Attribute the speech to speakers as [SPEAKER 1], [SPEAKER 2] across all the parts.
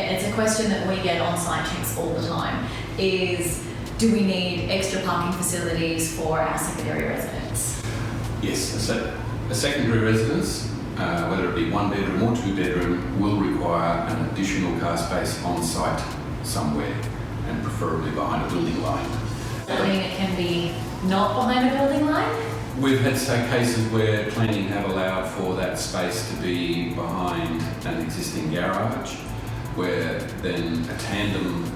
[SPEAKER 1] it's a question that we get on site checks all the time, is do we need extra parking facilities for our secondary residents?
[SPEAKER 2] Yes, a secondary residence, whether it be 1 bedroom or 2 bedroom, will require an additional car space on site somewhere, and preferably behind a building line.
[SPEAKER 1] Does that mean it can be not behind a building line?
[SPEAKER 2] We've had cases where planning have allowed for that space to be behind an existing garage, where then a tandem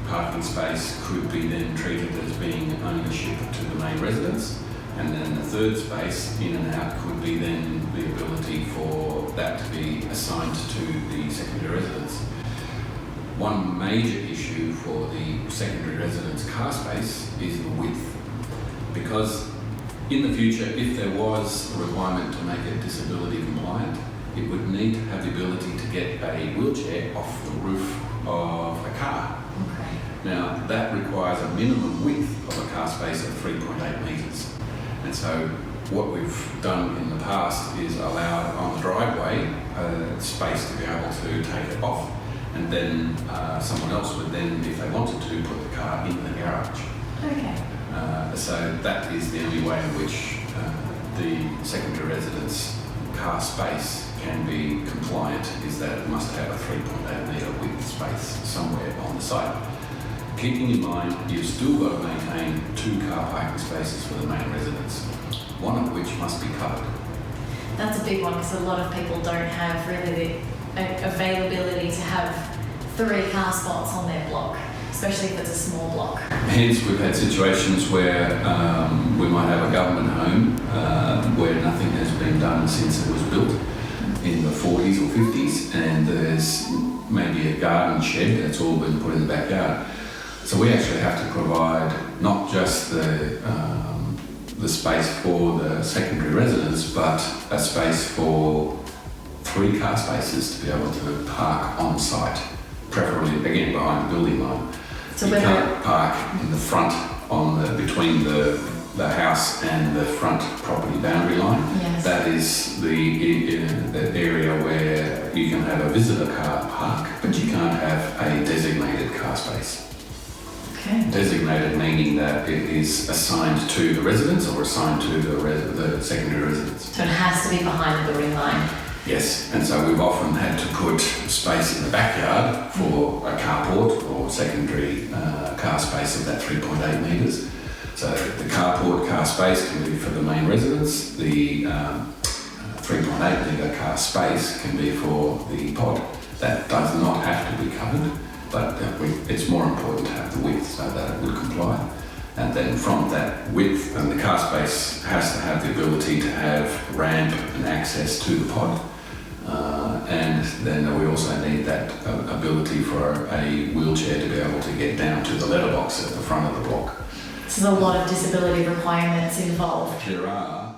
[SPEAKER 2] parking space could be then treated as being ownership to the main residence, and then the third space in and out could be then the ability for that to be assigned to the secondary residence. One major issue for the secondary residence car space is the width, because in the future, if there was a requirement to make it disability compliant, it would need to have the ability to get a wheelchair off the roof of a car.
[SPEAKER 1] Okay.
[SPEAKER 2] Now, that requires a minimum width of a car space of 3.8 metres. And so what we've done in the past is allowed on the driveway space to be able to take it off, and then someone else would then, if they wanted to, put the car in the garage.
[SPEAKER 1] Okay.
[SPEAKER 2] So that is the only way in which the secondary residence car space can be compliant, is that it must have a 3.8 metre width space somewhere on the site. Keeping in mind, you've still got to maintain 2 car parking spaces for the main residence, one of which must be covered.
[SPEAKER 1] That's a big one, because a lot of people don't have really the availability to have 3 car spots on their block, especially if it's a small block.
[SPEAKER 2] Hence, we've had situations where we might have a government home where nothing has been done since it was built in the 40s or 50s, and there's maybe a garden shed that's all been put in the backyard. So we actually have to provide not just the space for the secondary residents, but a space for 3 car spaces to be able to park on site, preferably again behind the building line.
[SPEAKER 1] So
[SPEAKER 2] you can't park in the front between the house and the front property boundary line.
[SPEAKER 1] Yes.
[SPEAKER 2] That is the area where you can have a visitor car park, but you can't have a designated car space.
[SPEAKER 1] Okay.
[SPEAKER 2] Designated meaning that it is assigned to the residents or assigned to the secondary residents.
[SPEAKER 1] So it has to be behind the building line.
[SPEAKER 2] Yes, and so we've often had to put space in the backyard for a carport or secondary car space of that 3.8 metres. So the carport car space can be for the main residence, the 3.8 metre car space can be for the pod. That does not have to be covered, but it's more important to have the width so that it would comply. And then from that width, and the car space has to have the ability to have ramp and access to the pod. And then we also need that ability for a wheelchair to be able to get down to the letterbox at the front of the block.
[SPEAKER 1] So there's a lot of disability requirements involved.
[SPEAKER 2] There are.